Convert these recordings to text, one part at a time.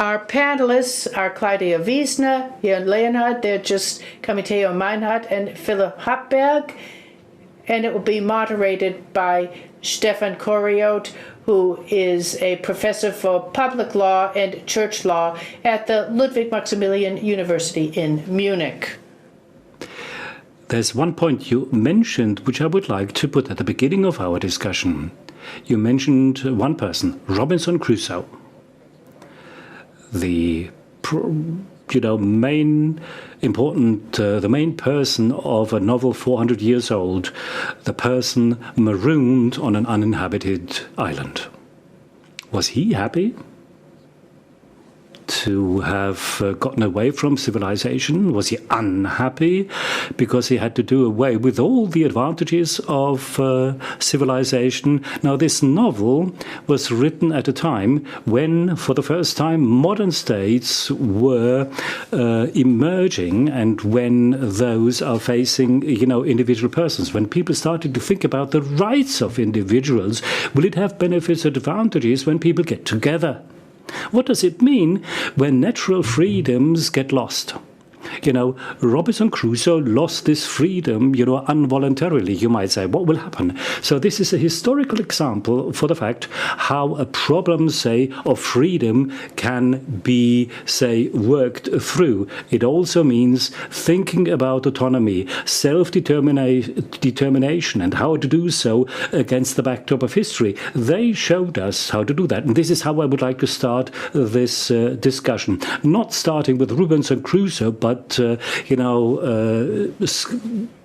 Our panelists are Claudia Wiesner, Jörn Leonhard, they're just coming to you, Meynhardt, and Philipp Pattberg. And it will be moderated by Stefan Korioth, who is a professor for public law and church law at the Ludwig Maximilian University in Munich. There's one point you mentioned which I would like to put at the beginning of our discussion. You mentioned one person, Robinson Crusoe. The main person of a novel 400 years old, the person marooned on an uninhabited island. Was he happy to have gotten away from civilization? Was he unhappy because he had to do away with all the advantages of civilization? Now, this novel was written at a time when, for the first time, modern states were emerging, and when those are facing, individual persons. When people started to think about the rights of individuals, will it have benefits or advantages when people get together? What does it mean when natural freedoms get lost? Robinson Crusoe lost this freedom, involuntarily, you might say. What will happen? So this is a historical example for the fact how a problem, say, of freedom can be, say, worked through. It also means thinking about autonomy, self-determination, and how to do so against the backdrop of history. They showed us how to do that. And this is how I would like to start this discussion. Not starting with Robinson Crusoe, but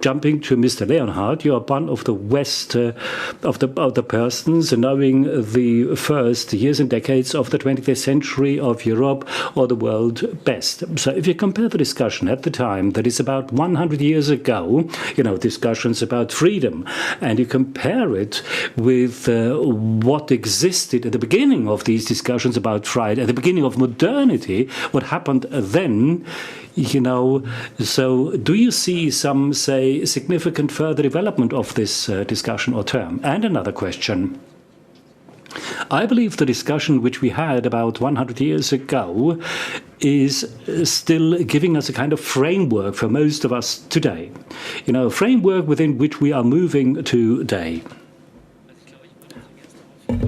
jumping to Mr. Leonhard, you are one of the West of the persons knowing the first years and decades of the 20th century of Europe or the world best. So if you compare the discussion at the time, that is about 100 years ago, discussions about freedom, and you compare it with what existed at the beginning of these discussions about Friday, at the beginning of modernity, what happened then, so do you see some, say, significant further development of this discussion or term? And another question. I believe the discussion which we had about 100 years ago is still giving us a kind of framework for most of us today. A framework within which we are moving today. I'd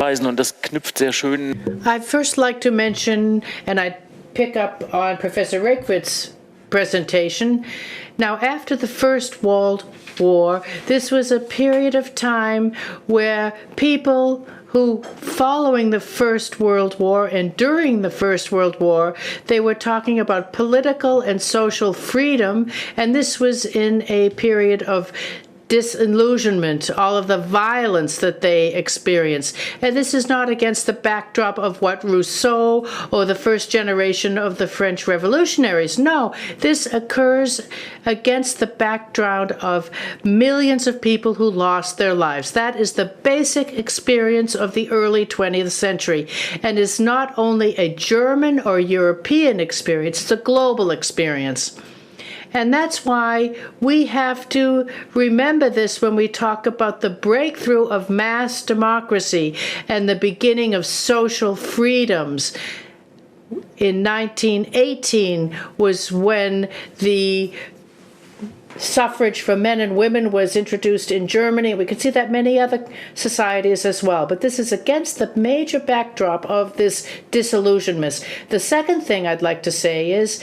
first like to mention, and I pick up on Professor Reykwitz's presentation. Now, after the First World War, this was a period of time where people who, following the First World War and during the First World War, they were talking about political and social freedom, and this was in a period of disillusionment, all of the violence that they experienced. And this is not against the backdrop of what Rousseau or the first generation of the French revolutionaries. No, this occurs against the background of millions of people who lost their lives. That is the basic experience of the early 20th century, and is not only a German or European experience, it's a global experience. And that's why we have to remember this when we talk about the breakthrough of mass democracy and the beginning of social freedoms. In 1918 was when the suffrage for men and women was introduced in Germany. We can see that many other societies as well. But this is against the major backdrop of this disillusionment. The second thing I'd like to say is,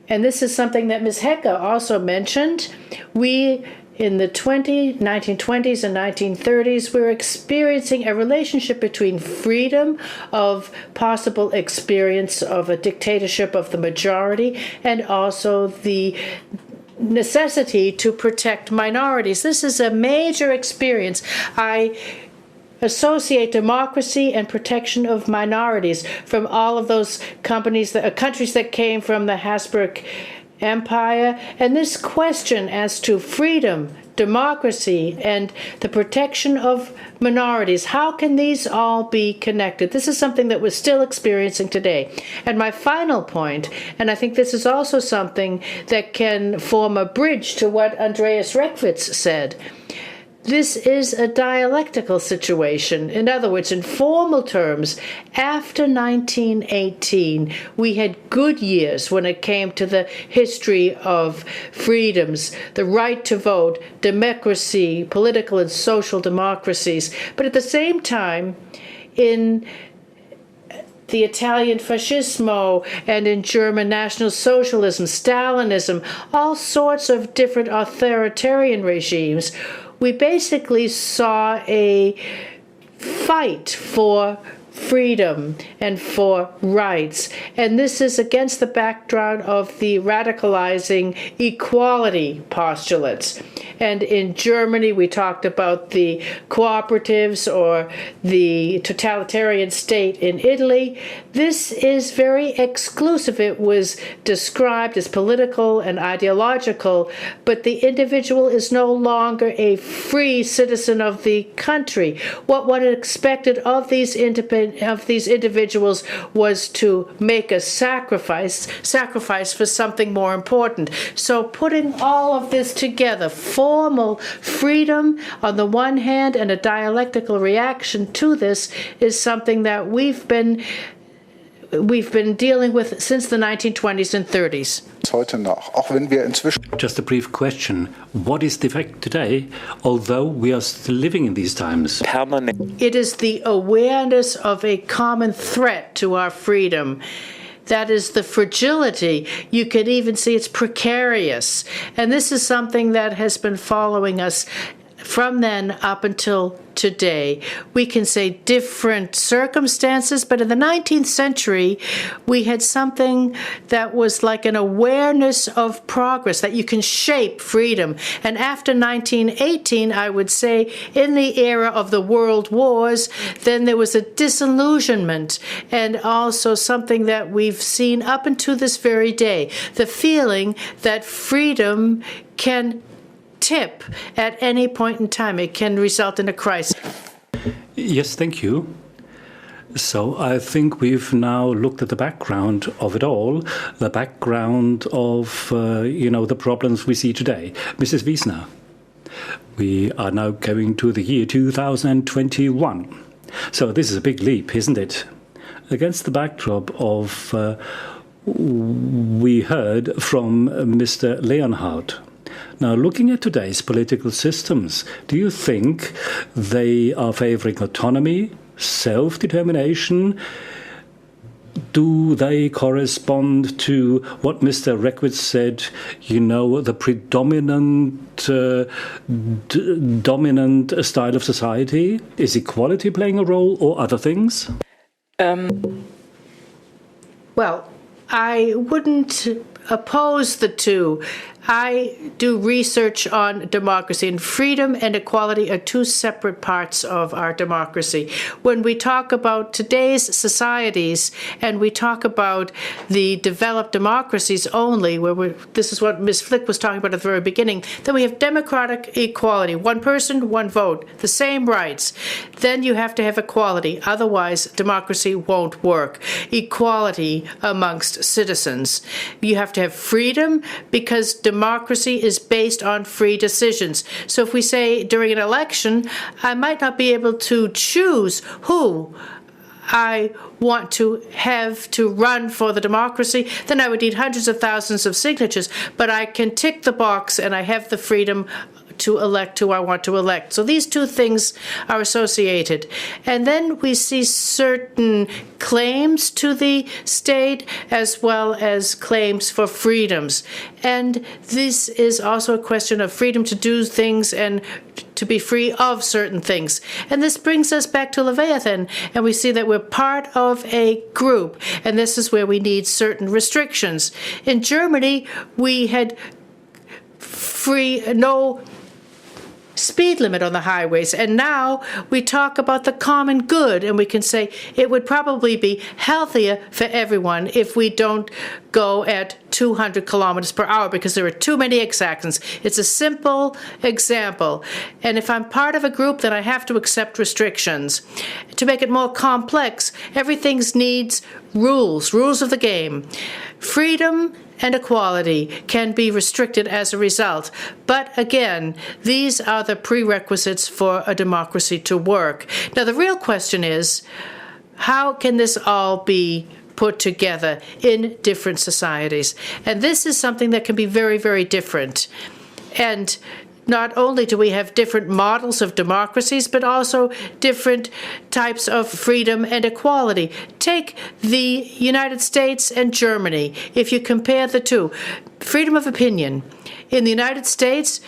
and this is something that Ms. Hecke also mentioned, we in the 1920s and 1930s, we're experiencing a relationship between freedom of possible experience of a dictatorship of the majority and also the necessity to protect minorities. This is a major experience. I associate democracy and protection of minorities from all of those countries that came from the Habsburg Empire. And this question as to freedom, democracy, and the protection of minorities, how can these all be connected? This is something that we're still experiencing today. And my final point, and I think this is also something that can form a bridge to what Andreas Reckwitz said, this is a dialectical situation. In other words, in formal terms, after 1918, we had good years when it came to the history of freedoms, the right to vote, democracy, political and social democracies. But at the same time, in the Italian fascismo and in German National Socialism, Stalinism, all sorts of different authoritarian regimes, we basically saw a fight for freedom and for rights. And this is against the background of the radicalizing equality postulates. And in Germany, we talked about the cooperatives or the totalitarian state in Italy. This is very exclusive. It was described as political and ideological, but the individual is no longer a free citizen of the country. What one expected of these individuals was to make a sacrifice for something more important. So putting all of this together, formal freedom on the one hand and a dialectical reaction to this, is something that we've been dealing with since the 1920s and 30s. Just a brief question. What is the effect today, although we are still living in these times? It is the awareness of a common threat to our freedom. That is the fragility. You can even see it's precarious. And this is something that has been following us from then up until today. We can say different circumstances, but in the 19th century, we had something that was like an awareness of progress, that you can shape freedom. And after 1918, I would say, in the era of the world wars, then there was a disillusionment and also something that we've seen up until this very day, the feeling that freedom can tip at any point in time. It can result in a crisis. Yes, thank you. So I think we've now looked at the background of it all, the background of, the problems we see today. Mrs. Wiesner, we are now going to the year 2021. So this is a big leap, isn't it? Against the backdrop of, we heard from Mr. Leonhard. Now, looking at today's political systems, do you think they are favoring autonomy, self-determination? Do they correspond to what Mr. Reckwitz said, the dominant style of society? Is equality playing a role or other things? Well, I wouldn't oppose the two. I do research on democracy, and freedom and equality are two separate parts of our democracy. When we talk about today's societies and we talk about the developed democracies only, this is what Ms. Flick was talking about at the very beginning, then we have democratic equality, one person, one vote, the same rights. Then you have to have equality, otherwise democracy won't work. Equality amongst citizens. You have to have freedom because democracy is based on free decisions. So if we say during an election, I might not be able to choose who I want to have to run for the democracy, then I would need hundreds of thousands of signatures, but I can tick the box and I have the freedom to elect who I want to elect. So these two things are associated. And then we see certain claims to the state as well as claims for freedoms. And this is also a question of freedom to do things and to be free of certain things. And this brings us back to Leviathan, and we see that we're part of a group, and this is where we need certain restrictions. In Germany, we had no speed limit on the highways, and now we talk about the common good, and we can say it would probably be healthier for everyone if we don't go at 200 kilometers per hour because there are too many exactions. It's a simple example, and if I'm part of a group, then I have to accept restrictions. To make it more complex, everything needs rules of the game. Freedom and equality can be restricted as a result. But again, these are the prerequisites for a democracy to work. Now, the real question is, how can this all be put together in different societies? And this is something that can be very, very different. And not only do we have different models of democracies, but also different types of freedom and equality. Take the United States and Germany. If you compare the two, freedom of opinion. In the United States,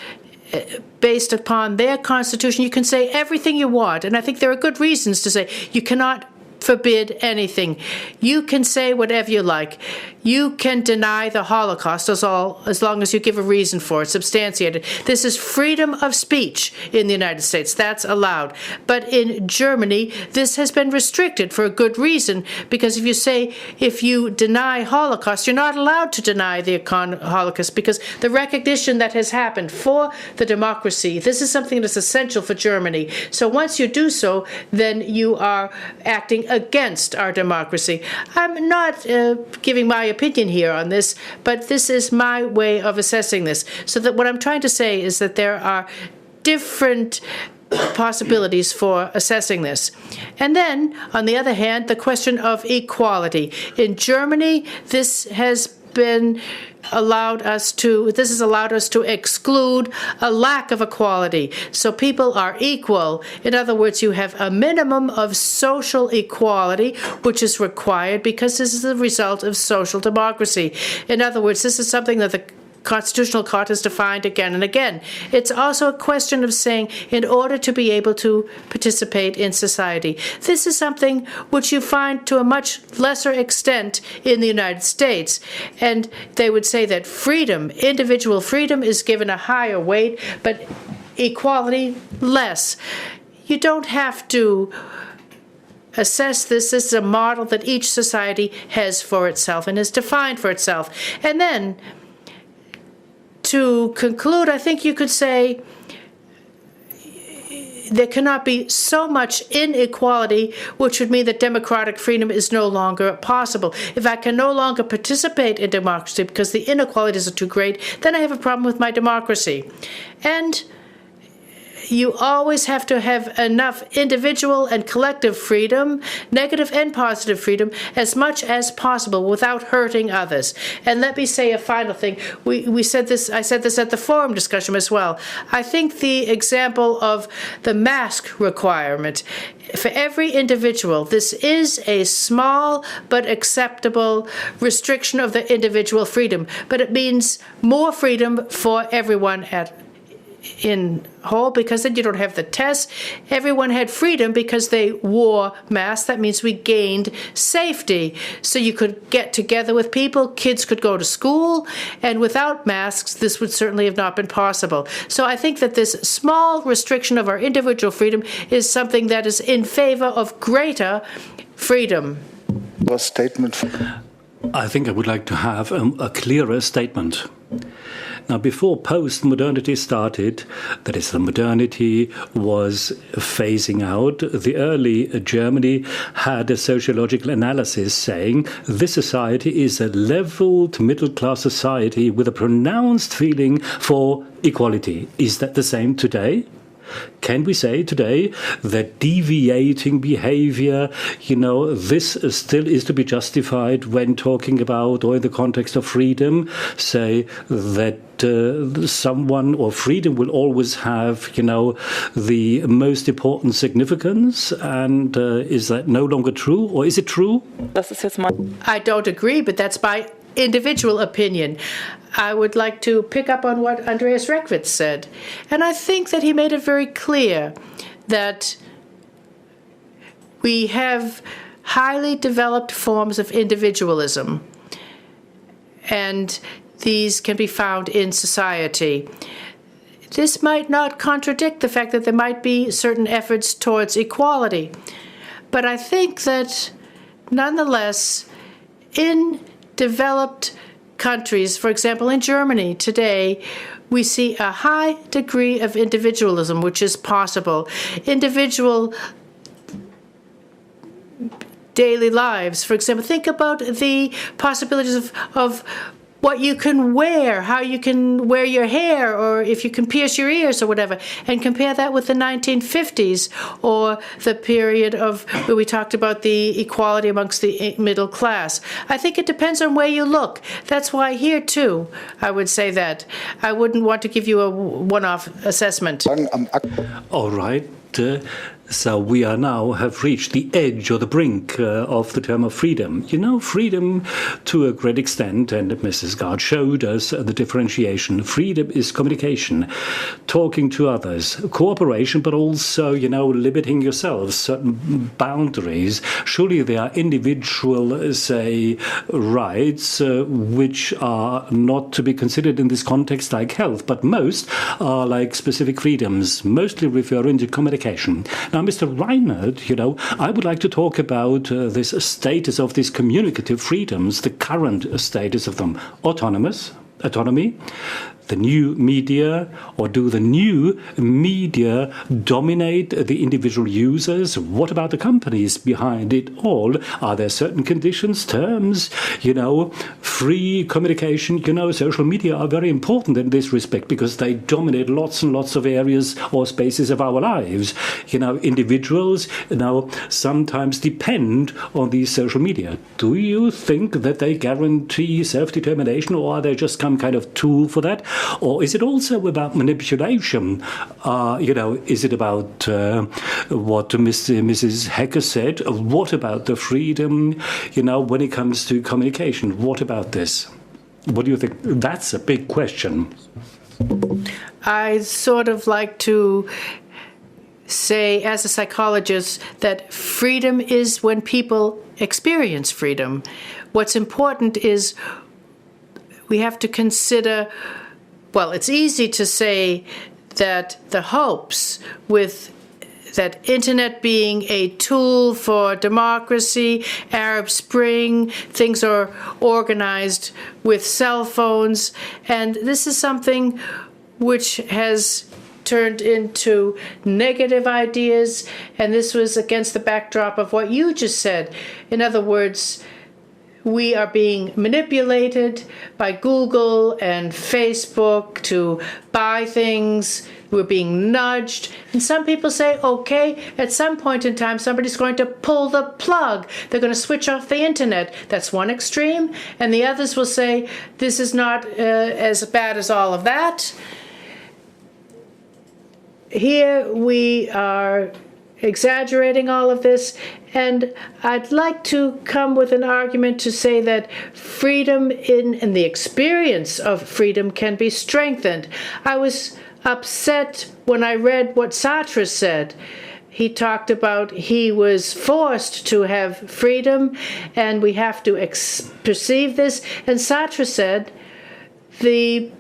based upon their constitution, you can say everything you want. And I think there are good reasons to say you cannot forbid anything. You can say whatever you like. You can deny the Holocaust as long as you give a reason for it, substantiated. This is freedom of speech in the United States. That's allowed. But in Germany, this has been restricted for a good reason, because if you deny Holocaust, you're not allowed to deny the Holocaust, because the recognition that has happened for the democracy, this is something that's essential for Germany. So once you do so, then you are acting against our democracy. I'm not giving my opinion here on this, but this is my way of assessing this. So that what I'm trying to say is that there are different possibilities for assessing this. And then, on the other hand, the question of equality. In Germany, this has allowed us to exclude a lack of equality. So people are equal. In other words, you have a minimum of social equality, which is required because this is the result of social democracy. In other words, this is something that the Constitutional Court has defined again and again. It's also a question of saying, in order to be able to participate in society. This is something which you find to a much lesser extent in the United States. And they would say that freedom, individual freedom, is given a higher weight, but equality less. You don't have to assess this. This is a model that each society has for itself and has defined for itself. And then, to conclude, I think you could say there cannot be so much inequality, which would mean that democratic freedom is no longer possible. If I can no longer participate in democracy because the inequalities are too great, then I have a problem with my democracy. And you always have to have enough individual and collective freedom, negative and positive freedom, as much as possible without hurting others. And let me say a final thing. I said this at the forum discussion as well. I think the example of the mask requirement for every individual, this is a small but acceptable restriction of the individual freedom, but it means more freedom for everyone in whole, because then you don't have the tests. Everyone had freedom because they wore masks. That means we gained safety. So you could get together with people, kids could go to school, and without masks, this would certainly have not been possible. So I think that this small restriction of our individual freedom is something that is in favor of greater freedom. I think I would like to have a clearer statement. Now, before post-modernity started, that is, the modernity was phasing out, the early Germany had a sociological analysis saying this society is a leveled middle-class society with a pronounced feeling for equality. Is that the same today? Can we say today that deviating behavior, this still is to be justified when talking about, or in the context of freedom, say that someone or freedom will always have, the most important significance? And is that no longer true, or is it true? I don't agree, but that's my individual opinion. I would like to pick up on what Andreas Reckwitz said. And I think that he made it very clear that we have highly developed forms of individualism, and these can be found in society. This might not contradict the fact that there might be certain efforts towards equality, but I think that nonetheless, in developed countries, for example, in Germany today, we see a high degree of individualism, which is possible. Individual daily lives, for example, think about the possibilities of what you can wear, how you can wear your hair, or if you can pierce your ears or whatever, and compare that with the 1950s or the period of where we talked about the equality amongst the middle class. I think it depends on where you look. That's why here, too, I would say that. I wouldn't want to give you a one-off assessment. All right. So we are now have reached the edge or the brink of the term of freedom. You know, freedom to a great extent, and Mrs. Gard showed us the differentiation. Freedom is communication, talking to others, cooperation, but also, you know, limiting yourself, certain boundaries. Surely there are individual, say, rights which are not to be considered in this context like health, but most are like specific freedoms, mostly referring to communication. Now, Mr. Meynhardt, you know, I would like to talk about this status of these communicative freedoms, the current status of them. Autonomy, the new media, or do the new media dominate the individual users? What about the companies behind it all? Are there certain conditions, terms, you know, free communication? You know, social media are very important in this respect because they dominate lots and lots of areas or spaces of our lives. You know, individuals, you know, sometimes depend on these social media. Do you think that they guarantee self-determination, or are they just some kind of tool for that? Or is it also about manipulation? You know, is it about what Mrs. Hecker said? What about the freedom, you know, when it comes to communication? What about this? What do you think? That's a big question. I sort of like to say, as a psychologist, that freedom is when people experience freedom. What's important is we have to consider, well, it's easy to say that the hopes with that internet being a tool for democracy, Arab Spring, things are organized with cell phones, and this is something which has turned into negative ideas, and this was against the backdrop of what you just said. In other words, we are being manipulated by Google and Facebook to buy things. We're being nudged. And some people say, okay, at some point in time, somebody's going to pull the plug. They're going to switch off the internet. That's one extreme. And the others will say, this is not as bad as all of that. Here we are exaggerating all of this, and I'd like to come with an argument to say that freedom in the experience of freedom can be strengthened. I was upset when I read what Sartre said. He talked about he was forced to have freedom, and we have to perceive this. And Sartre said, the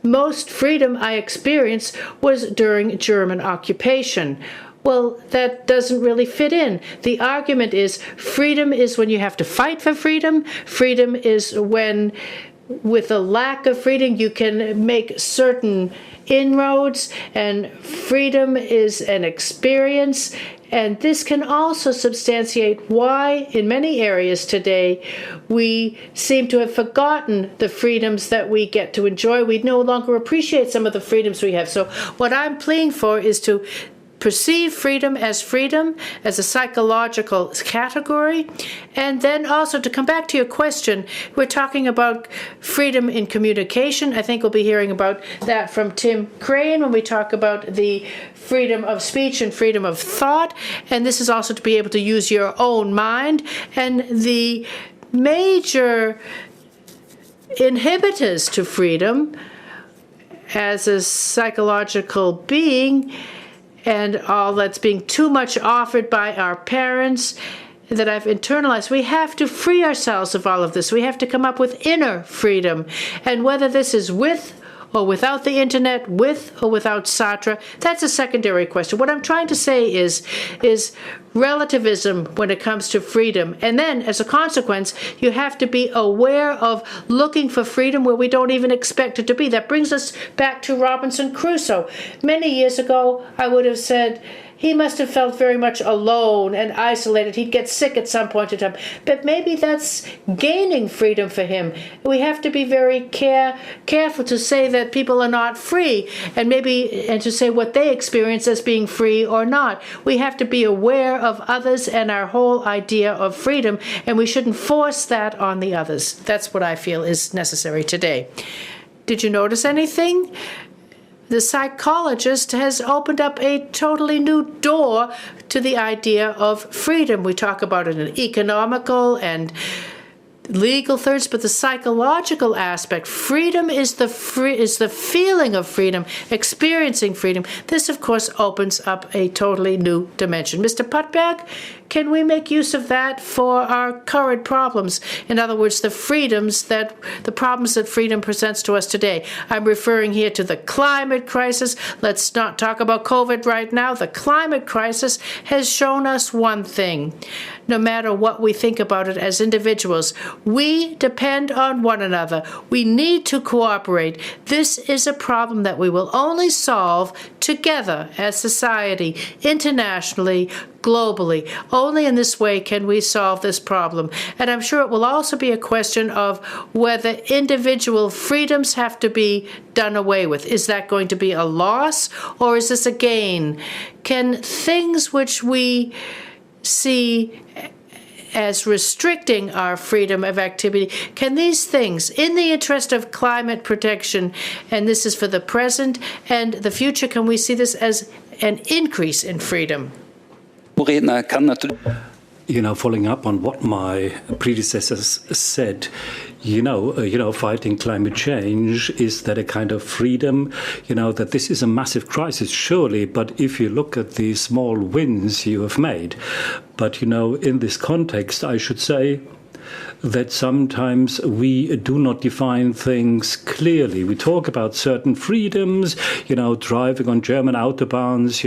most freedom I experienced was during German occupation. Well, that doesn't really fit in. The argument is freedom is when you have to fight for freedom. Freedom is when, with a lack of freedom, you can make certain inroads, and freedom is an experience. And this can also substantiate why, in many areas today, we seem to have forgotten the freedoms that we get to enjoy. We no longer appreciate some of the freedoms we have. So what I'm pleading for is to perceive freedom as a psychological category. And then also to come back to your question, we're talking about freedom in communication. I think we'll be hearing about that from Tim Crane when we talk about the freedom of speech and freedom of thought. And this is also to be able to use your own mind. And the major inhibitors to freedom as a psychological being, and all that's being too much offered by our parents that I've internalized. We have to free ourselves of all of this. We have to come up with inner freedom. And whether this is with or without the internet, with or without Sartre, that's a secondary question. What I'm trying to say is relativism when it comes to freedom. And then, as a consequence, you have to be aware of looking for freedom where we don't even expect it to be. That brings us back to Robinson Crusoe. Many years ago, I would have said he must have felt very much alone and isolated. He'd get sick at some point in time. But maybe that's gaining freedom for him. We have to be very careful to say that people are not free, and to say what they experience as being free or not. We have to be aware of others and our whole idea of freedom, and we shouldn't force that on the others. That's what I feel is necessary today. Did you notice anything? The psychologist has opened up a totally new door to the idea of freedom. We talk about it in economical and legal thirds, but the psychological aspect, freedom is the feeling of freedom, experiencing freedom. This, of course, opens up a totally new dimension. Mr. Pattberg, can we make use of that for our current problems? In other words, the problems that freedom presents to us today. I'm referring here to the climate crisis. Let's not talk about COVID right now. The climate crisis has shown us one thing. No matter what we think about it as individuals, we depend on one another. We need to cooperate. This is a problem that we will only solve together as society, internationally, globally. Only in this way can we solve this problem. And I'm sure it will also be a question of whether individual freedoms have to be done away with. Is that going to be a loss, or is this a gain? Can things which we see as restricting our freedom of activity, can these things, in the interest of climate protection, and this is for the present and the future, can we see this as an increase in freedom? Following up on what my predecessors said, fighting climate change, is that a kind of freedom, that this is a massive crisis, surely, but if you look at the small wins you have made. But, in this context, I should say that sometimes we do not define things clearly. We talk about certain freedoms, driving on German autobahns,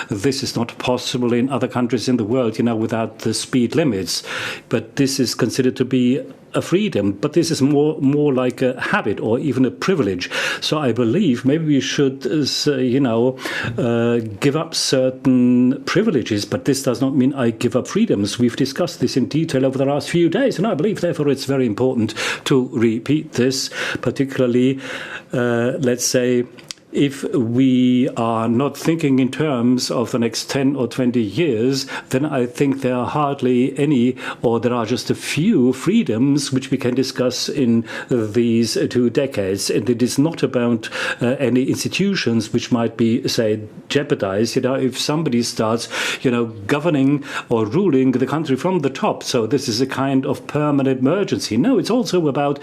this is not possible in other countries in the world, without the speed limits. But this is considered to be a freedom, but this is more like a habit or even a privilege. So I believe maybe we should, give up certain privileges, but this does not mean I give up freedoms. We've discussed this in detail over the last few days, and I believe, therefore, it's very important to repeat this, particularly, let's say, if we are not thinking in terms of the next 10 or 20 years, then I think there are hardly any, or there are just a few freedoms which we can discuss in these 2 decades. And it is not about any institutions which might be, say, jeopardized. If somebody starts, governing or ruling the country from the top. So this is a kind of permanent emergency. No, it's also about,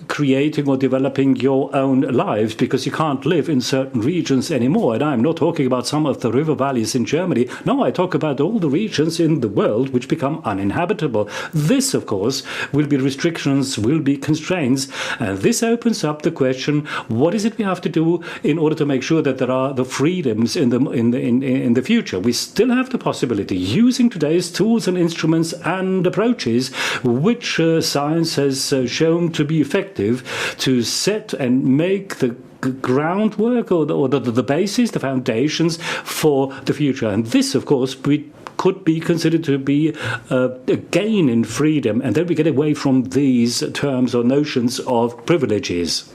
creating or developing your own lives, because you can't live in certain regions anymore. And I'm not talking about some of the river valleys in Germany. No, I talk about all the regions in the world which become uninhabitable. This, of course, will be restrictions, will be constraints. And this opens up the question, what is it we have to do in order to make sure that there are the freedoms in the future? We still have the possibility, using today's tools and instruments and approaches, which science has shown to be effective, to set and make the groundwork or the basis, the foundations for the future. And this, of course, could be considered to be a gain in freedom. And then we get away from these terms or notions of privileges.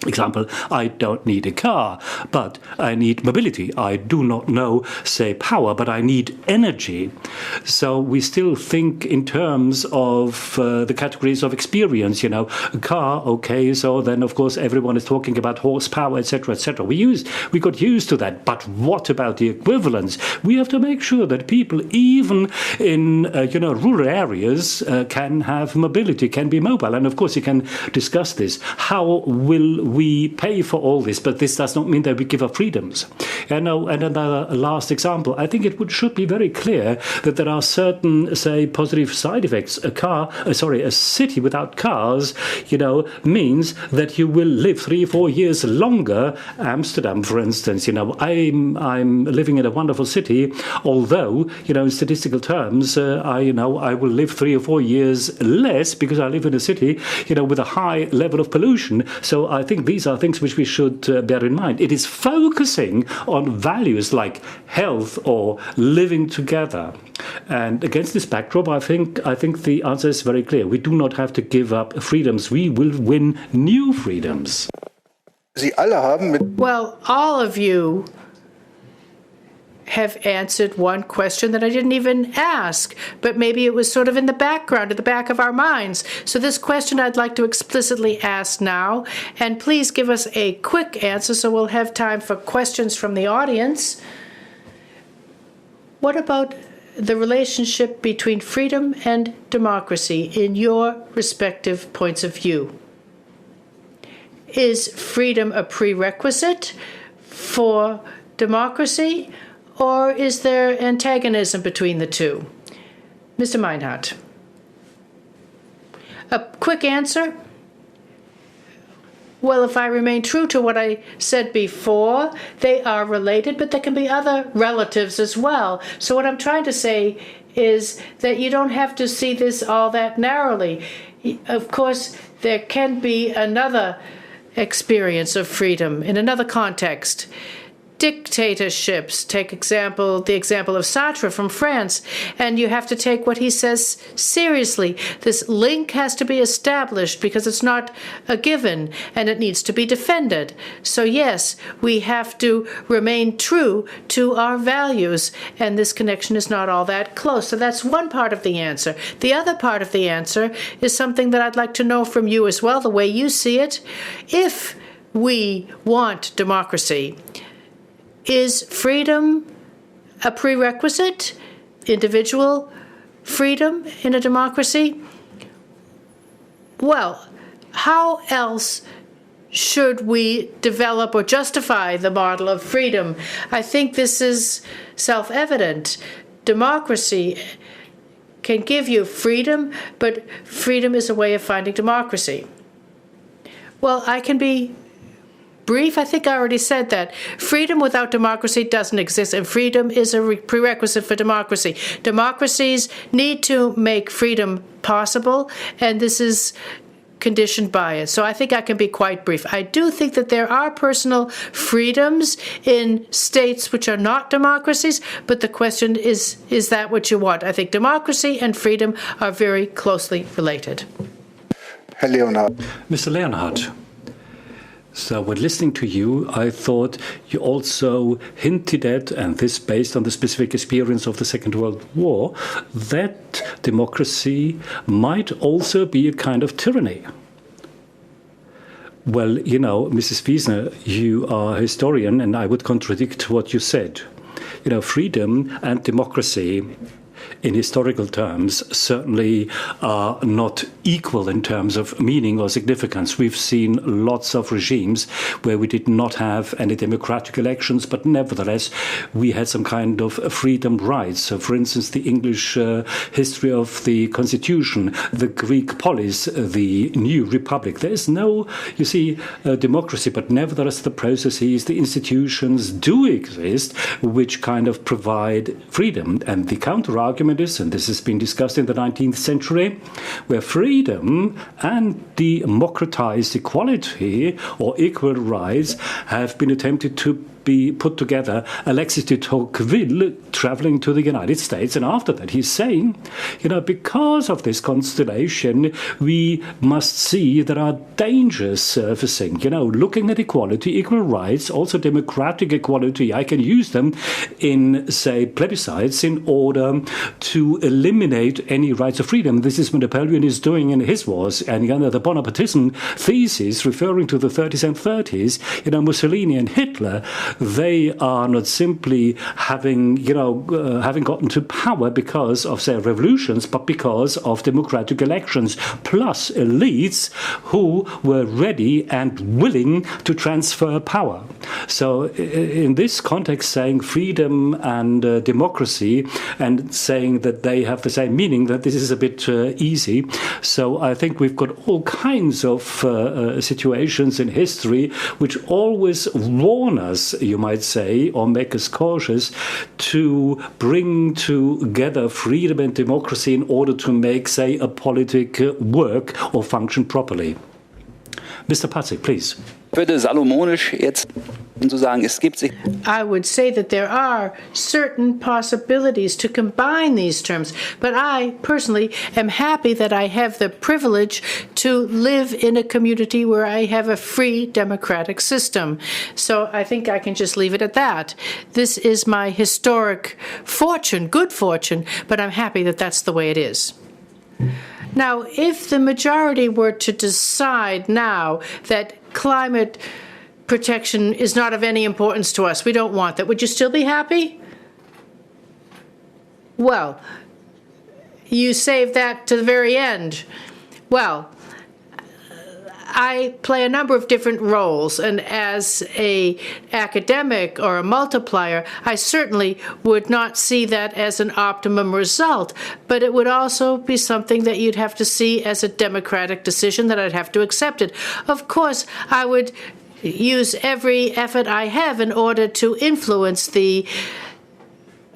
Example, I don't need a car, but I need mobility. I do not know, say, power, but I need energy. So we still think in terms of the categories of experience, a car, okay, so then, of course, everyone is talking about horsepower, etc., etc. We got used to that, but what about the equivalence? We have to make sure that people, even in, rural areas, can have mobility, can be mobile. And, of course, you can discuss this. How will we pay for all this? But this does not mean that we give up freedoms. And another last example, I think it should be very clear that there are certain, say, positive side effects. A city without cars, means that you will live 3 or 4 years longer. Amsterdam, for instance, I'm living in a wonderful city, although, in statistical terms, I will live 3 or 4 years less because I live in a city, with a high level of pollution. So I think think these are things which we should bear in mind. It is focusing on values like health or living together. And against this backdrop, I think the answer is very clear. We do not have to give up freedoms. We will win new freedoms. Well, all of you have answered one question that I didn't even ask, but maybe it was sort of in the background, at the back of our minds. So this question I'd like to explicitly ask now, and please give us a quick answer so we'll have time for questions from the audience. What about the relationship between freedom and democracy in your respective points of view? Is freedom a prerequisite for democracy, or is there antagonism between the two? Mr. Meynhardt. A quick answer? Well, if I remain true to what I said before, they are related, but there can be other relatives as well. So what I'm trying to say is that you don't have to see this all that narrowly. Of course, there can be another experience of freedom in another context. Dictatorships, take the example of Sartre from France, and you have to take what he says seriously. This link has to be established because it's not a given, and it needs to be defended. So yes, we have to remain true to our values, and this connection is not all that close. So that's one part of the answer. The other part of the answer is something that I'd like to know from you as well, the way you see it. If we want democracy, is freedom a prerequisite? Individual freedom in a democracy? Well, how else should we develop or justify the model of freedom? I think this is self-evident. Democracy can give you freedom, but freedom is a way of finding democracy. Well, I can be brief. I think I already said that. Freedom without democracy doesn't exist, and freedom is a prerequisite for democracy. Democracies need to make freedom possible, and this is conditioned by it. So I think I can be quite brief. I do think that there are personal freedoms in states which are not democracies, but the question is that what you want? I think democracy and freedom are very closely related. Herr Leonhard. Mr. Leonhard. So when listening to you, I thought you also hinted at, and this based on the specific experience of the Second World War, that democracy might also be a kind of tyranny. Well, you know, Mrs. Wiesner, you are a historian, and I would contradict what you said. You know, freedom and democracy in historical terms certainly are not equal in terms of meaning or significance. We've seen lots of regimes where we did not have any democratic elections, but nevertheless we had some kind of freedom rights. So, for instance, the English history of the Constitution, the Greek polis, the new republic. There is no, you see, democracy, but nevertheless the processes, the institutions do exist which kind of provide freedom. And the counter-argument is, and this has been discussed in the 19th century, where freedom and democratized equality or equal rights have been attempted to be put together. Alexis de Tocqueville traveling to the United States, and after that he's saying, you know, because of this constellation, we must see there are dangers surfacing. You know, looking at equality, equal rights, also democratic equality, I can use them in, say, plebiscites in order to eliminate any rights of freedom. This is what Napoleon is doing in his wars, and you know, the Bonapartism thesis referring to the 30s and 30s, you know, Mussolini and Hitler, they are not simply having, you know, having gotten to power because of, say, revolutions, but because of democratic elections, plus elites who were ready and willing to transfer power. So in this context, saying freedom and democracy and saying that they have the same meaning, that this is a bit easy. So I think we've got all kinds of situations in history which always warn us, you might say, or make us cautious to bring together freedom and democracy in order to make, say, a politic work or function properly. Mr. Pattberg, please. würde salomonisch jetzt zu sagen, es gibt sich. I would say that there are certain possibilities to combine these terms, but I personally am happy that I have the privilege to live in a community where I have a free democratic system. So I think I can just leave it at that. This is my historic fortune, good fortune, but I'm happy that that's the way it is. Now, if the majority were to decide now that climate protection is not of any importance to us, we don't want that, would you still be happy? Well, you saved that to the very end. Well, I play a number of different roles, and as an academic or a multiplier, I certainly would not see that as an optimum result, but it would also be something that you'd have to see as a democratic decision that I'd have to accept it. Of course, I would use every effort I have in order to influence the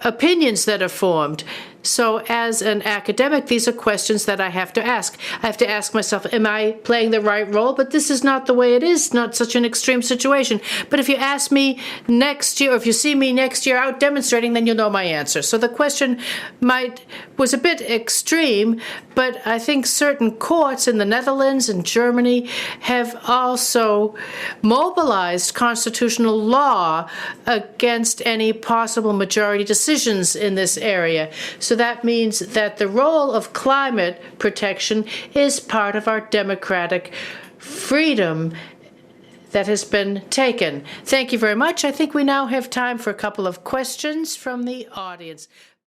opinions that are formed. So as an academic, these are questions that I have to ask. I have to ask myself, am I playing the right role? But this is not the way it is, not such an extreme situation. But if you ask me next year, or if you see me next year out demonstrating, then you'll know my answer. So the question was a bit extreme, but I think certain courts in the Netherlands and Germany have also mobilized constitutional law against any possible majority decisions in this area. So that means that the role of climate protection is part of our democratic freedom that has been taken. Thank you very much. I think we now have time for a couple of questions from the audience.